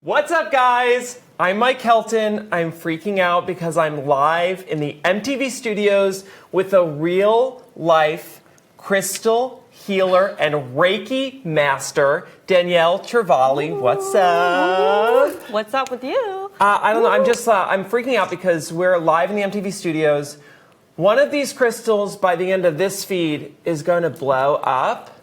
What's up, guys? I'm Mike Kelton. I'm freaking out because I'm live in the MTV studios with a real-life crystal healer and Reiki master, Danielle Trevally. What's up? What's up with you? I don't know. I'm freaking out because we're live in the MTV studios. One of these crystals, by the end of this feed, is going to blow up.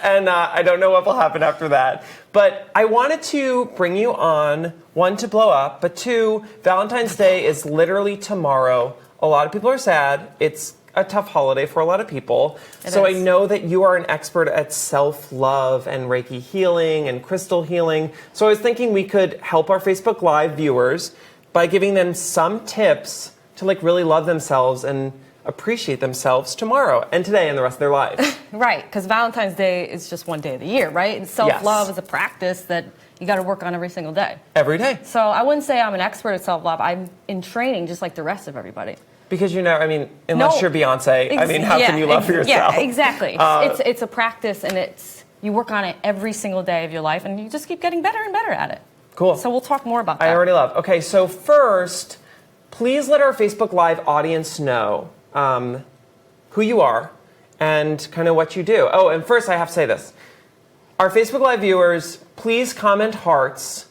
And I don't know what will happen after that. But I wanted to bring you on, one, to blow up, but two, Valentine's Day is literally tomorrow. A lot of people are sad. It's a tough holiday for a lot of people. So I know that you are an expert at self-love and Reiki healing and crystal healing. So I was thinking we could help our Facebook Live viewers by giving them some tips to really love themselves and appreciate themselves tomorrow and today and the rest of their lives. Right, because Valentine's Day is just one day of the year, right? And self-love is a practice that you got to work on every single day. Every day. So I wouldn't say I'm an expert at self-love. I'm in training just like the rest of everybody. Because unless you're Beyonce, how can you love yourself? Yeah, exactly. It's a practice, and you work on it every single day of your life, and you just keep getting better and better at it. Cool. So we'll talk more about that. I already love. Okay, so first, please let our Facebook Live audience know who you are and kind of what you do. Oh, and first I have to say this. Our Facebook Live viewers, please comment hearts.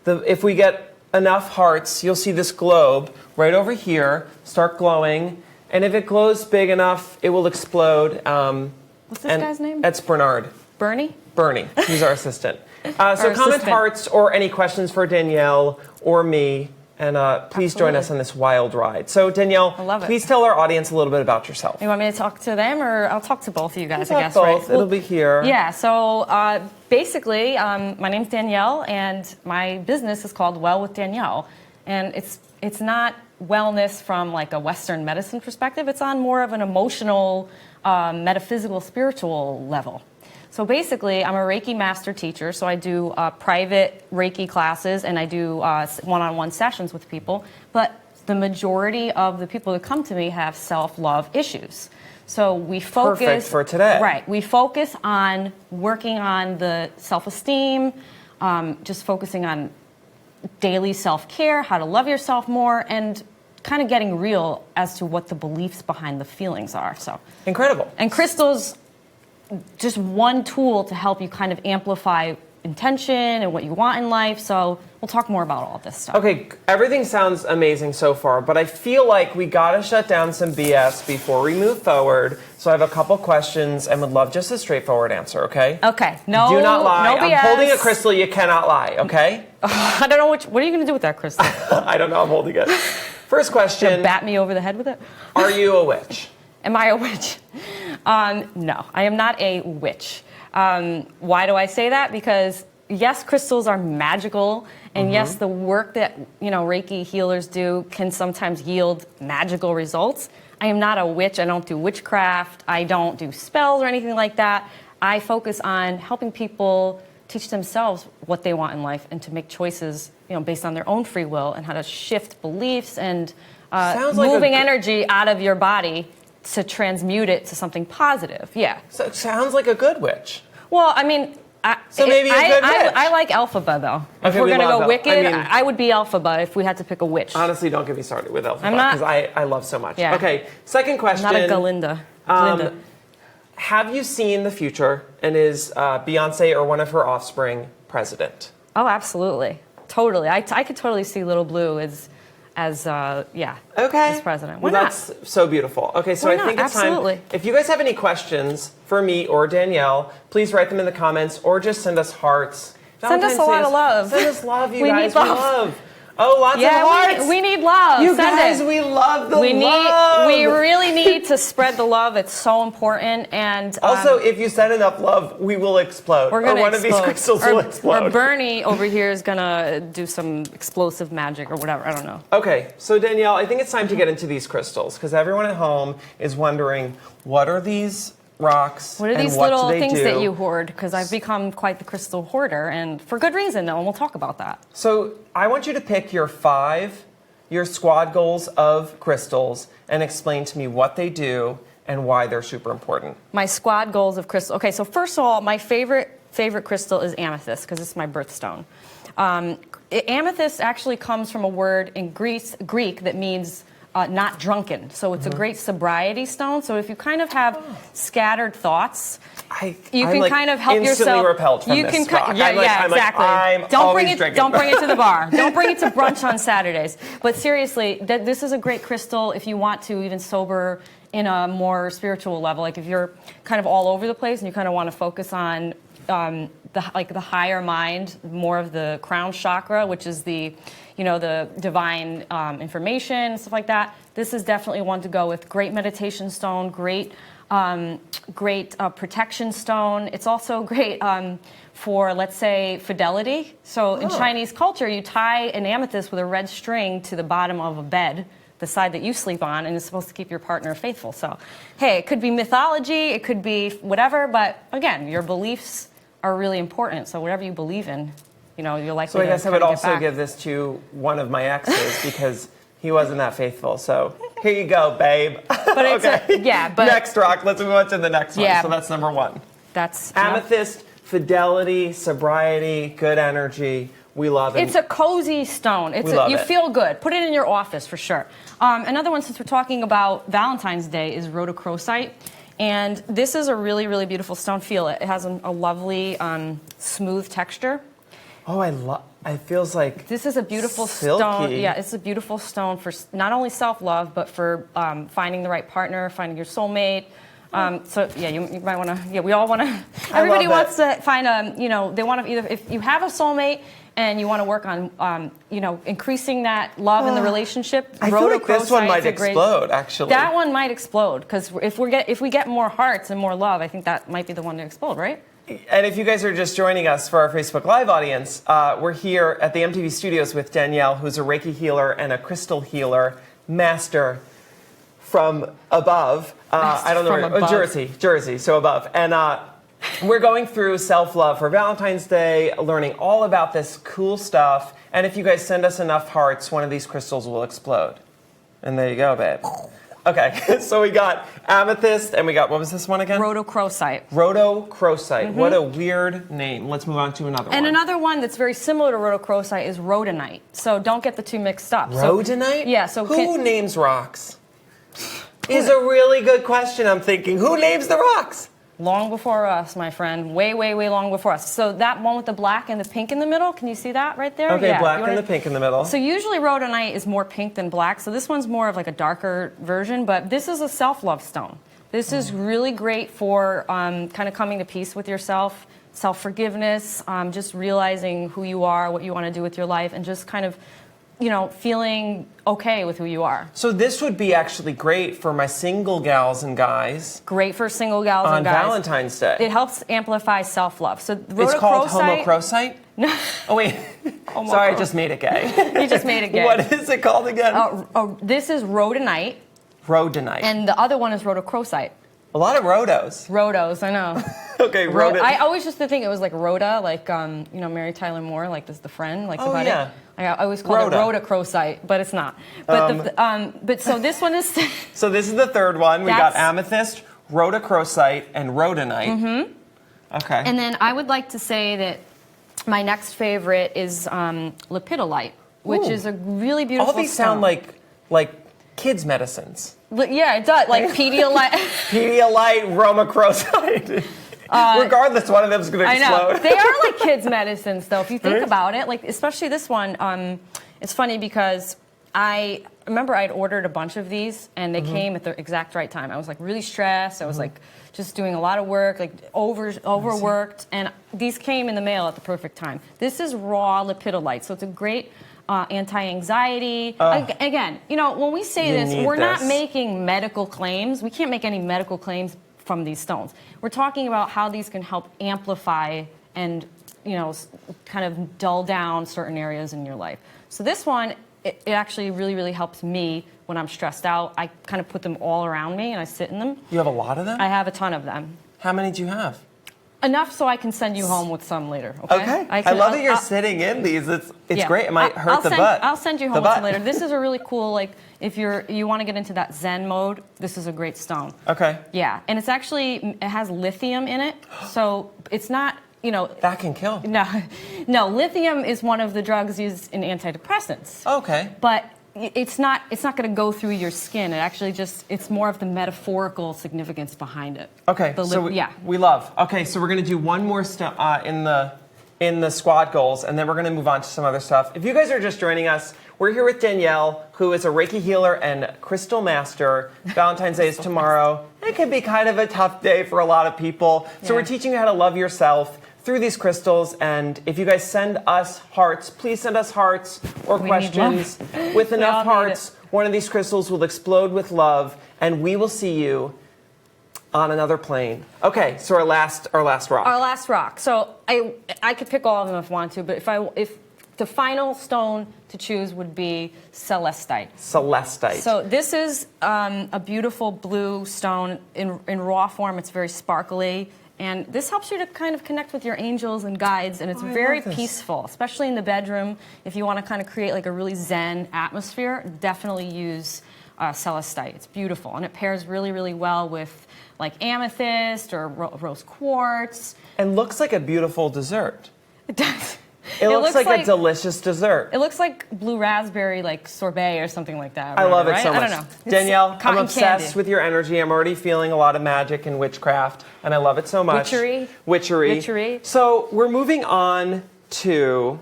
If we get enough hearts, you'll see this globe right over here start glowing. And if it glows big enough, it will explode. What's this guy's name? That's Bernard. Bernie? Bernie. He's our assistant. So comment hearts or any questions for Danielle or me. And please join us on this wild ride. So, Danielle, please tell our audience a little bit about yourself. You want me to talk to them, or I'll talk to both of you guys, I guess, both. right? It'll be here. Yeah, so basically, my name's Danielle, and my business is called Well with Danielle. And it's not wellness from a Western medicine perspective. It's on more of an emotional, metaphysical, spiritual level. So basically, I'm a Reiki master teacher, so I do private Reiki classes, and I do one-on-one sessions with people. But the majority of the people that come to me have self-love issues. So we focus... Perfect for today. Right. We focus on working on the self-esteem, just focusing on daily self-care, how to love yourself more, and kind of getting real as to what the beliefs behind the feelings are. So incredible. And crystals... just one tool to help you kind of amplify intention and what you want in life. So we'll talk more about all this stuff. Okay, everything sounds amazing so far, but I feel like we gotta shut down some BS before we move forward. So I have a couple questions and would love just a straightforward answer, okay? Okay, no BS. Do not lie. No BS. I'm holding a crystal, you cannot lie, okay? I don't know what are you gonna do with that crystal? I don't know, I'm holding it. First question. Gonna bat me over the head with it? Are you a witch? Am I a witch? No, I am not a witch. Why do I say that? Because yes, crystals are magical, and yes, the work that Reiki healers do can sometimes yield magical results. I am not a witch. I don't do witchcraft. I don't do spells or anything like that. I focus on helping people teach themselves what they want in life and to make choices, based on their own free will, and how to shift beliefs and moving energy out of your body to transmute it to something positive. Yeah. So it sounds like a good witch. Well, maybe a good witch. I like Elphaba, though. Okay, if we're going to go wicked, I would be Elphaba if we had to pick a witch. Honestly, don't get me started with Elphaba because I love so much. Yeah. Okay, second question. I'm not a Galinda. Have you seen the future, and is Beyonce or one of her offspring president? Oh, absolutely. Totally. I could totally see Little Blue as president. Well, that's so beautiful. Okay, so I think it's time. If you guys have any questions for me or Danielle, please write them in the comments or just send us hearts. Send us a lot of love. Send us love, you we guys. Need love. We love. Oh, lots of hearts. We need love. You guys, we love the love. We really need to spread the love. It's so important. And also, if you send enough love, we will explode. We're gonna one of these crystals will explode. Or Bernie over here is gonna do some explosive magic or whatever. I don't know. Okay, so Danielle, I think it's time to get into these crystals because everyone at home is wondering, what are these rocks? What are these little things that you hoard? Because I've become quite the crystal hoarder, and for good reason, though, and we'll talk about that. So I want you to pick your squad goals of crystals and explain to me what they do and why they're super important. My squad goals of crystal. Okay, so first of all, my favorite favorite crystal is amethyst because it's my birthstone. Amethyst actually comes from a word in Greek that means not drunken. So it's a great sobriety stone. So if you kind of have scattered thoughts, you can like kind of help instantly yourself. repelled from you this can talk. exactly. Don't bring it. Don't bring it to the bar. Don't bring it to brunch on Saturdays. But seriously, this is a great crystal if you want to even sober in a more spiritual level. Like if you're kind of all over the place and you kind of want to focus on the higher mind, more of the crown chakra, which is the divine information, stuff like that. This is definitely one to go with. Great meditation stone, great protection stone. It's also great for, let's say, fidelity. So in Chinese culture, you tie an amethyst with a red string to the bottom of a bed, the side that you sleep on, and it's supposed to keep your partner faithful. So, hey, it could be mythology, it could be whatever, but again, your beliefs are really important. So whatever you believe in, you're likely to. So I guess I would also back. give this to one of my exes because he wasn't that faithful. So here you go, babe. But it's but next rock. Let's move on to the next one. Yeah. So that's number one. That's amethyst, fidelity, sobriety, good energy. We love it. It's a cozy stone. You feel good. Put it in your office for sure. Another one, since we're talking about Valentine's Day, is rhodochrosite. And this is a really, really beautiful stone. Feel it. It has a lovely, smooth texture. Oh, it feels like this is a beautiful silky stone. Yeah, it's a beautiful stone for not only self-love, but for finding the right partner, finding your soulmate. So yeah, you might want to. Yeah, we all want to. Everybody wants to find they want to either, if you have a soulmate and you want to work on increasing that love in the relationship. I feel like this one might explode. Actually, that one might explode because if we get more hearts and more love, I think that might be the one to explode, right? And if you guys are just joining us for our Facebook Live audience, we're here at the MTV studios with Danielle, who's a Reiki healer and a crystal healer master from above. I don't know where. Above. Jersey, so above. And we're going through self-love for Valentine's Day, learning all about this cool stuff. And if you guys send us enough hearts, one of these crystals will explode. And there you go, babe. Okay, so we got amethyst, and we got, what was this one again? Rhodochrosite. Rhodochrosite. Mm-hmm. What a weird name. Let's move on to another one. And another one that's very similar to rhodochrosite is rhodonite. So don't get the two mixed up. Rhodonite? Yeah. So who names rocks? Is a really good question. I'm thinking, who names the rocks? Long before us, my friend. Way, way, way long before us. So that one with the black and the pink in the middle, can you see that right there? Okay, yeah. Black and the pink in the middle. So usually rhodonite is more pink than black. So this one's more of like a darker version, but this is a self-love stone. This is really great for kind of coming to peace with yourself, self-forgiveness, just realizing who you are, what you want to do with your life, and just kind of feeling okay with who you are. So this would be actually great for my single gals and guys. Great for single gals and guys. On Valentine's Day. It helps amplify self-love. So it's called homochrosite? No. Oh, wait. Sorry, I just made it gay. You just made it gay. What is it called again? This is rhodonite. Rhodonite. And the other one is rhodochrosite. A lot of rhodos. Rhodos, I know. Okay, rhoda. I always used to think it was like Rhoda, like Mary Tyler Moore, like this the friend, like the buddy. Yeah. I always called it rhodochrosite, but it's not. But but so this one is. So this is the third one. We got amethyst, rhodochrosite, and rhodonite. Mm-hmm. Okay. And then I would like to say that my next favorite is lepidolite, which is a really beautiful. All these stone. sound like kids' medicines. Yeah, it does. Like Pedialyte. Pedialyte, romachrosite. Regardless, one of them is going to explode. I know. They are like kids' medicines, though, if you think about it. Like, especially this one. It's funny because I remember I'd ordered a bunch of these, and they came at the exact right time. I was, like, really stressed. I was, like, just doing a lot of work, like, overworked. And these came in the mail at the perfect time. This is raw lepidolite, so it's a great anti-anxiety. Again, when we say this, we're not making medical claims. We can't make any medical claims from these stones. We're talking about how these can help amplify and, kind of dull down certain areas in your life. So this one, it actually really, really helps me when I'm stressed out. I kind of put them all around me and I sit in them. You have a lot of them? I have a ton of them. How many do you have? Enough so I can send you home with some later. Okay. I love that you're sitting in these. It's great. It might hurt the butt. I'll send you home with some later. This is a really cool, like, if you want to get into that Zen mode, this is a great stone. Okay. Yeah, and it has lithium in it, so it's not That can kill. No, lithium is one of the drugs used in antidepressants. Okay. But it's not going to go through your skin. It actually it's more of the metaphorical significance behind it. Okay. We love. Okay, so we're going to do one more step in the squad goals, and then we're going to move on to some other stuff. If you guys are just joining us, we're here with Danielle, who is a Reiki healer and crystal master. Valentine's Day is tomorrow. It can be kind of a tough day for a lot of people. So we're teaching you how to love yourself through these crystals. And if you guys send us hearts, please send us hearts or questions. With enough hearts, one of these crystals will explode with love, and we will see you on another plane. Okay, so our last rock. Our last rock. So I could pick all of them if I wanted to, but if the final stone to choose would be celestite. Celestite. So this is a beautiful blue stone in raw form. It's very sparkly. And this helps you to kind of connect with your angels and guides, and it's very peaceful, especially in the bedroom. If you want to kind of create like a really zen atmosphere, definitely use celestite. It's beautiful, and it pairs really, really well with like amethyst or rose quartz. And looks like a beautiful dessert. It does. It looks like a delicious dessert. It looks like blue raspberry, like sorbet or something like that. I love it so much. I don't know. Danielle, I'm obsessed candy. with your energy. I'm already feeling a lot of magic and witchcraft, and I love it so much. Witchery. So we're moving on to...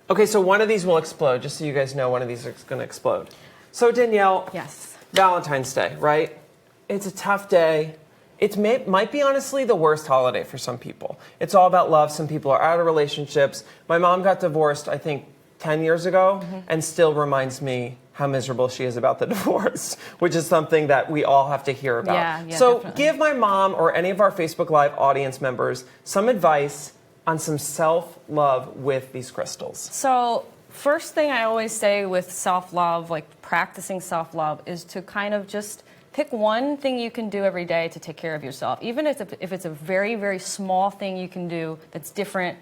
Okay, so one of these will explode, just so you guys know one of these is going to explode. So Danielle, yes, Valentine's Day, right? It's a tough day. It might be honestly the worst holiday for some people. It's all about love. Some people are out of relationships. My mom got divorced, I think, 10 years ago, and still reminds me how miserable she is about the divorce, which is something that we all have to hear about. Yeah, so definitely. Give my mom or any of our Facebook Live audience members some advice on some self-love with these crystals. So first thing I always say with self-love, like practicing self-love, is to kind of just pick one thing you can do every day to take care of yourself. Even if it's a very, very small thing you can do that's different,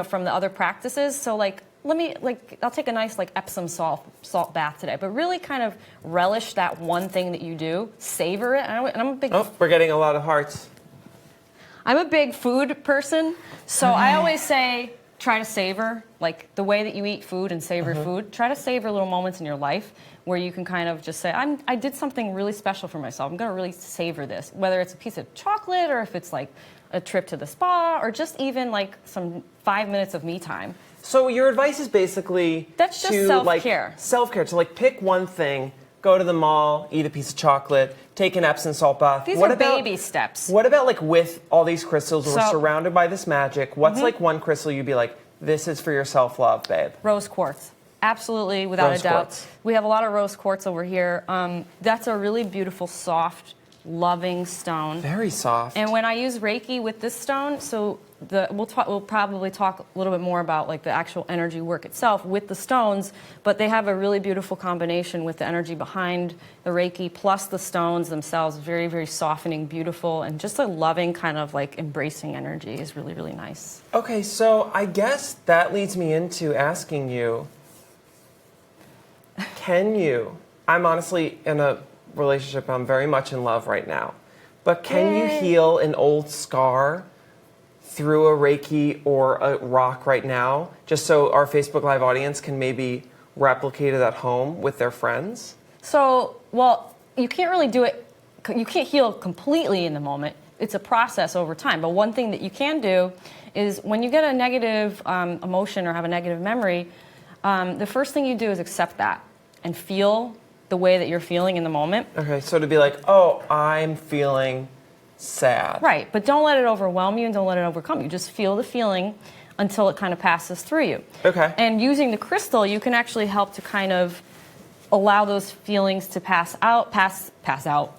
from the other practices. So I'll take a nice Epsom salt bath today, but really kind of relish that one thing that you do, savor it. And I'm a big... Oh, we're getting a lot of hearts. I'm a big food person, so I always say try to savor, like the way that you eat food and savor food. Try to savor little moments in your life where you can kind of just say, I did something really special for myself. I'm going to really savor this, whether it's a piece of chocolate or if it's like a trip to the spa or just even like some 5 minutes of me time. So your advice is basically that's just self-care. Self-care. So pick one thing, go to the mall, eat a piece of chocolate, take an Epsom salt bath. These are baby steps. What about with all these crystals, we're surrounded by this magic. What's one crystal you'd be like, this is for your self-love, babe? Rose quartz. Absolutely, without a doubt. Quartz. We have a lot of rose quartz over here. That's a really beautiful, soft, loving stone. Very soft. And when I use Reiki with this stone, we'll probably talk a little bit more about the actual energy work itself with the stones, but they have a really beautiful combination with the energy behind the Reiki plus the stones themselves. Very, very softening, beautiful, and just a loving kind of embracing energy is really, really nice. Okay, so I guess that leads me into asking you, I'm honestly in a relationship, I'm very much in love right now, but can you heal an old scar through a Reiki or a rock right now, just so our Facebook Live audience can maybe replicate it at home with their friends? So, you can't really do it, you can't heal completely in the moment. It's a process over time, but one thing that you can do is when you get a negative emotion or have a negative memory, the first thing you do is accept that and feel the way that you're feeling in the moment. Okay, so to be like, oh, I'm feeling sad. Right, but don't let it overwhelm you and don't let it overcome you. Just feel the feeling until it kind of passes through you. Okay. And using the crystal, you can actually help to kind of allow those feelings to pass out.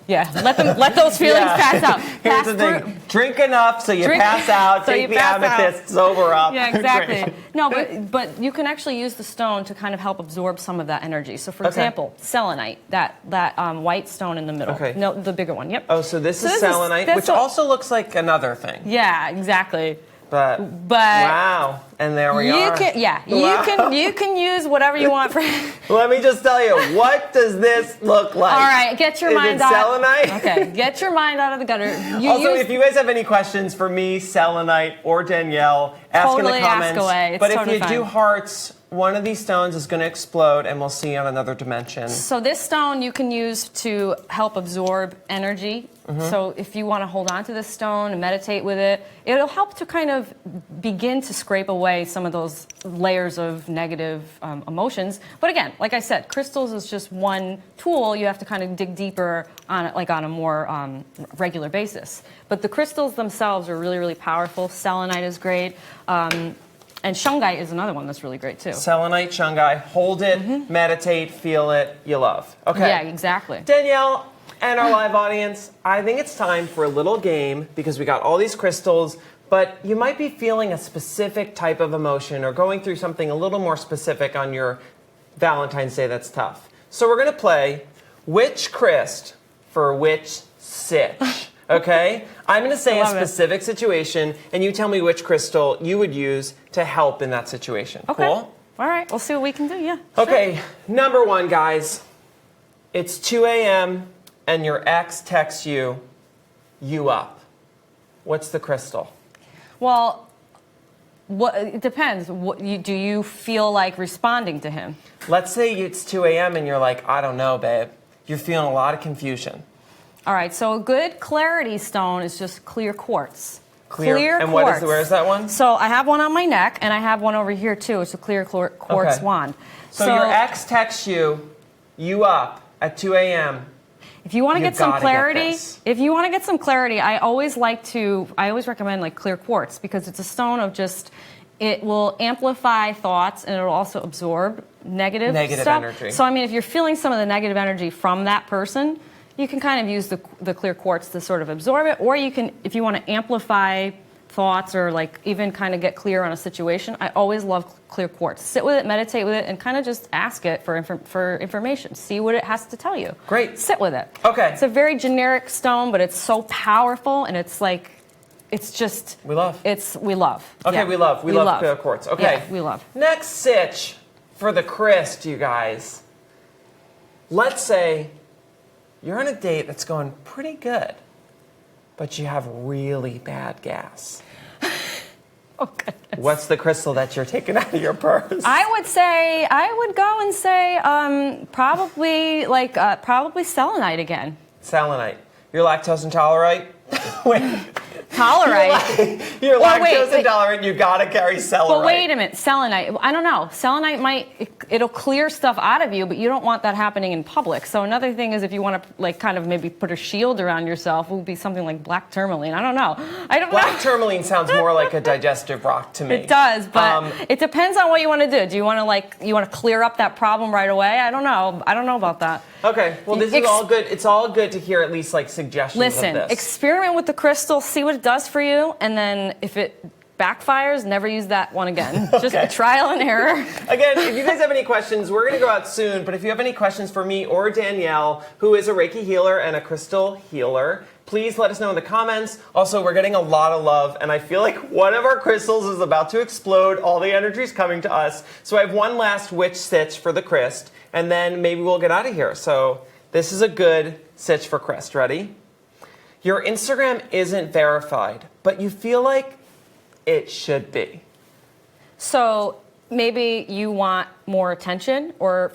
Yeah, let those feelings pass out. Here's the thing: drink enough so you pass out. So take the amethyst, sober up. Yeah, exactly. No, but you can actually use the stone to kind of help absorb some of that energy. So, for example, selenite, that white stone in the middle. Okay. No, the bigger one. Yep. Oh, so this is selenite, which also looks like another thing. Yeah, exactly. But wow, and there we are. You can use whatever you want for. Let me just tell you, what does this look like? All right, get your mind out. Selenite? Okay, get your mind out of the gutter. If you guys have any questions for me, Selenite, or Danielle, ask in the comments. Ask away. It's but totally if you do hearts, one of these stones is going to explode, and we'll see you on another dimension. So this stone you can use to help absorb energy. So if you want to hold on to this stone and meditate with it, it'll help to kind of begin to scrape away some of those layers of negative emotions. But again, like I said, crystals is just one tool. You have to kind of dig deeper on it, like on a more regular basis. But the crystals themselves are really, really powerful. Selenite is great. And shungite is another one that's really great too. Selenite, shungite, hold it, meditate, feel it, you love. Okay. Yeah, exactly. Danielle and our live audience, I think it's time for a little game because we got all these crystals, but you might be feeling a specific type of emotion or going through something a little more specific on your Valentine's Day that's tough. So we're going to play which Christ for which sitch. Okay? I'm going to say a specific situation, and you tell me which crystal you would use to help in that situation. Okay. Cool? All right. We'll see what we can do. Yeah. Okay. Sure. Number one, guys. It's 2 a.m., and your ex texts you up. What's the crystal? Well, it depends. Do you feel like responding to him? Let's say it's 2 a.m. and you're like, I don't know, babe. You're feeling a lot of confusion. All right, so a good clarity stone is just clear quartz. Clear and quartz. Where is that one? So I have one on my neck, and I have one over here too. It's a clear quartz wand. So your ex texts you up at 2 a.m. If you want to get some clarity, I always recommend like clear quartz because it's a stone of it will amplify thoughts and it'll also absorb negative stuff. energy. So I mean, if you're feeling some of the negative energy from that person, you can kind of use the clear quartz to sort of absorb it, or you can, if you want to amplify thoughts or like even kind of get clear on a situation, I always love clear quartz. Sit with it, meditate with it, and kind of just ask it for information. See what it has to tell you. Great. Sit with it. Okay. It's a very generic stone, but it's so powerful, and it's like, it's just... We love. We love. Okay, yeah. we love clear quartz. Okay. Yeah, we love. Next sitch for the Christ, you guys. Let's say you're on a date that's going pretty good, but you have really bad gas. Oh, goodness. What's the crystal that you're taking out of your purse? I would go and say probably selenite again. Selenite. You're lactose intolerant? Wait. Tolerate. You're lactose intolerant, you gotta carry selenite. But wait a minute, selenite. I don't know. Selenite it'll clear stuff out of you, but you don't want that happening in public. So another thing is if you want to like kind of maybe put a shield around yourself, it would be something like black tourmaline. I don't know. Black tourmaline sounds more like a digestive rock to me. It does, but it depends on what you want to do. Do you want to clear up that problem right away? I don't know. I don't know about that. Okay, well this is all good. It's all good to hear at least like suggestions of this. Experiment with the crystal, see what it does for you, and then if it backfires, never use that one again. Okay. Just a trial and error. Again, if you guys have any questions, we're going to go out soon, but if you have any questions for me or Danielle, who is a Reiki healer and a crystal healer, please let us know in the comments. Also, we're getting a lot of love, and I feel like one of our crystals is about to explode. All the energy is coming to us. So I have one last witch sitch for the Christ, and then maybe we'll get out of here. So this is a good sitch for Christ. Ready? Your Instagram isn't verified, but you feel like it should be. So maybe you want more attention, or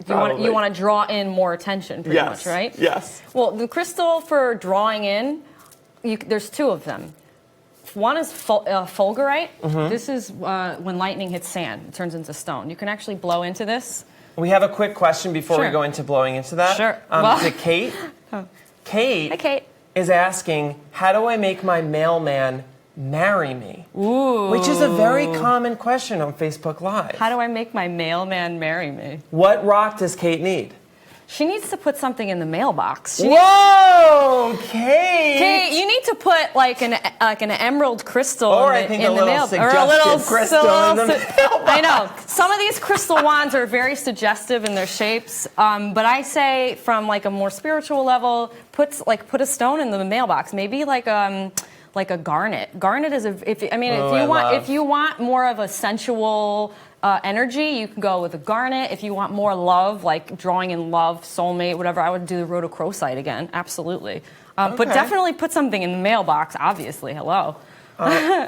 you want to draw in more attention, pretty much, right? Yes. Well, the crystal for drawing in, there's two of them. One is fulgurite. Mm-hmm. This is when lightning hits sand, it turns into stone. You can actually blow into this. We have a quick question before we go into blowing into that. Sure. To Kate. Kate. Hi, Kate. Is asking, how do I make my mailman marry me? Ooh. Which is a very common question on Facebook Live. How do I make my mailman marry me? What rock does Kate need? She needs to put something in the mailbox. Whoa, Kate! Kate, you need to put like an emerald crystal in the mail, or a little crystal in the mailbox. I know some of these crystal wands are very suggestive in their shapes, but I say from like a more spiritual level, put a stone in the mailbox. Maybe like like a garnet. Garnet is if you want more of a sensual energy, you can go with a garnet. If you want more love, like drawing in love, soulmate, whatever, I would do the rhodochrosite again. Absolutely. But definitely put something in the mailbox, obviously. Hello.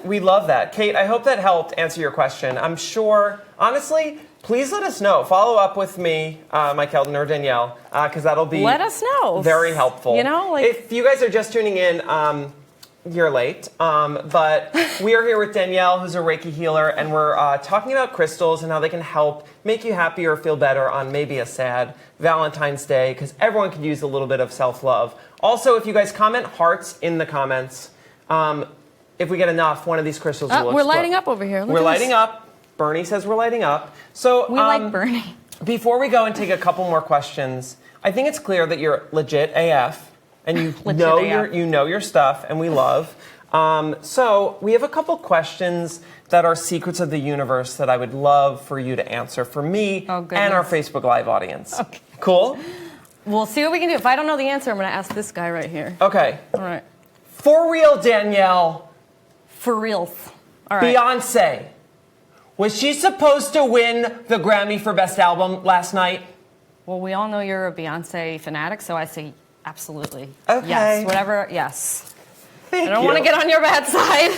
We love that. Kate, I hope that helped answer your question. I'm sure, honestly, please let us know. Follow up with me, Mike Kelton or Danielle, because that'll be let us know. Very helpful. You know, like, if you guys are just tuning in, you're late. But we are here with Danielle, who's a Reiki healer, and we're talking about crystals and how they can help make you happy or feel better on maybe a sad Valentine's Day, because everyone could use a little bit of self-love. Also, if you guys comment hearts in the comments, if we get enough, one of these crystals will explode. We're lighting up over here. We're lighting up. Bernie says we're lighting up. So we like Bernie. Before we go and take a couple more questions, I think it's clear that you're legit AF, and you know your stuff, and we love. So we have a couple questions that are secrets of the universe that I would love for you to answer for me and our Facebook Live audience. Okay. Cool? We'll see what we can do. If I don't know the answer, I'm going to ask this guy right here. Okay. All right. For real, Danielle. For real. All right. Beyonce. Was she supposed to win the Grammy for Best Album last night? Well, we all know you're a Beyonce fanatic, so I say absolutely. Okay. Yes. Whatever. Yes. Thank I don't you. want to get on your bad side.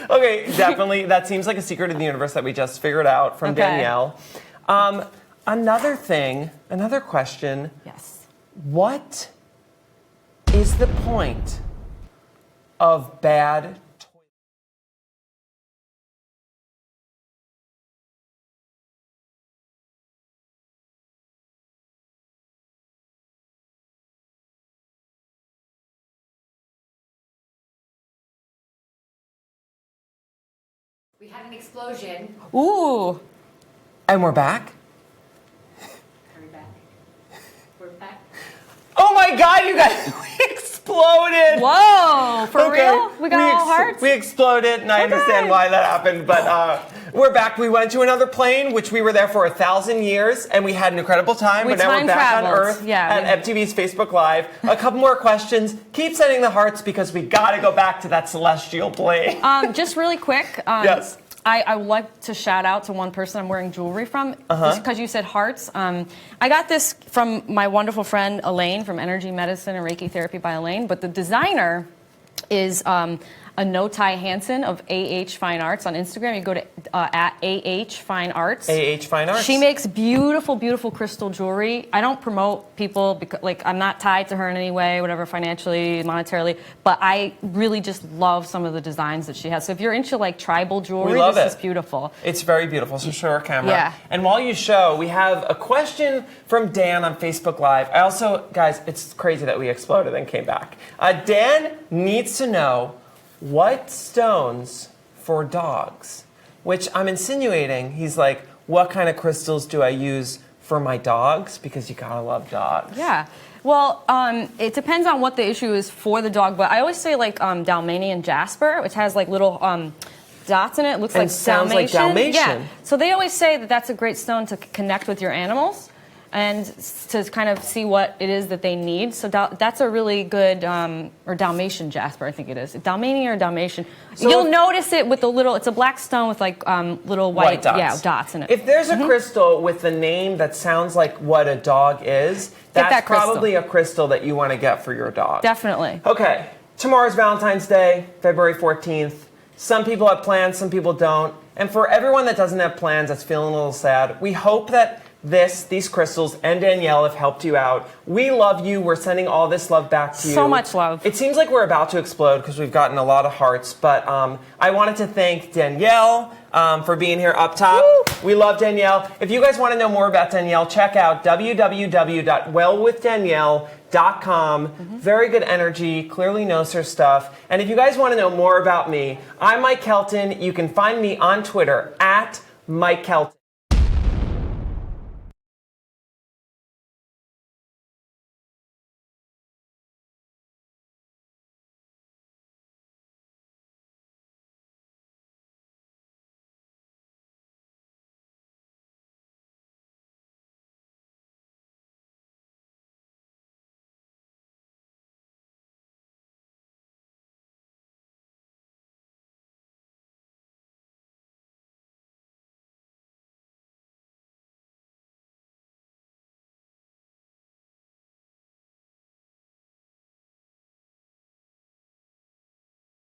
Okay, definitely. That seems like a secret of the universe that we just figured out from Danielle. Another question. Yes. What is the point of bad toilet? We had an explosion. Ooh. And we're back? Are we back? We're back. Oh my God, you guys, we exploded! Whoa, for real? We got all hearts? We exploded, and I understand why that happened, but we're back. We went to another plane, which we were there for 1,000 years, and we had an incredible time, but now we're back on Earth at MTV's Facebook Live. A couple more questions. Keep sending the hearts because we gotta go back to that celestial plane. Just really quick. Yes. I would like to shout out to one person I'm wearing jewelry from, just because you said hearts. I got this from my wonderful friend Elaine from Energy Medicine and Reiki Therapy by Elaine, but the designer is Anotai Hansen of AH Fine Arts on Instagram. You go to at AH Fine Arts. AH Fine Arts. She makes beautiful, beautiful crystal jewelry. I don't promote people because, like, I'm not tied to her in any way, whatever, financially, monetarily. But I really just love some of the designs that she has. So if you're into like tribal jewelry, this is beautiful. It's very beautiful. So show our camera. Yeah. And while you show, we have a question from Dan on Facebook Live. I also, guys, it's crazy that we exploded and came back. Dan needs to know. What stones for dogs? Which I'm insinuating, he's like, what kind of crystals do I use for my dogs? Because you gotta love dogs. Yeah. Well, it depends on what the issue is for the dog, but I always say like Dalmatian jasper, which has like little dots in it. It looks like sounds Dalmatian. like Dalmatian. Yeah. So they always say that that's a great stone to connect with your animals and to kind of see what it is that they need. So that's a really good, or Dalmatian jasper, I think it is. Dalmatian or Dalmatian. So you'll notice it with the little, it's a black stone with like little white dots. Dots in it. If there's a crystal with a name that sounds like what a dog is, that's probably a crystal that you want to get for your dog. Definitely. Okay, tomorrow's Valentine's Day, February 14th. Some people have plans, some people don't. And for everyone that doesn't have plans, that's feeling a little sad, we hope that these crystals and Danielle have helped you out. We love you. We're sending all this love back to you. So much love. It seems like we're about to explode because we've gotten a lot of hearts, but I wanted to thank Danielle for being here up top. Woo! We love Danielle. If you guys want to know more about Danielle, check out www.wellwithdanielle.com. Very good energy, clearly knows her stuff. And if you guys want to know more about me, I'm Mike Kelton. You can find me on Twitter at Mike Kelton.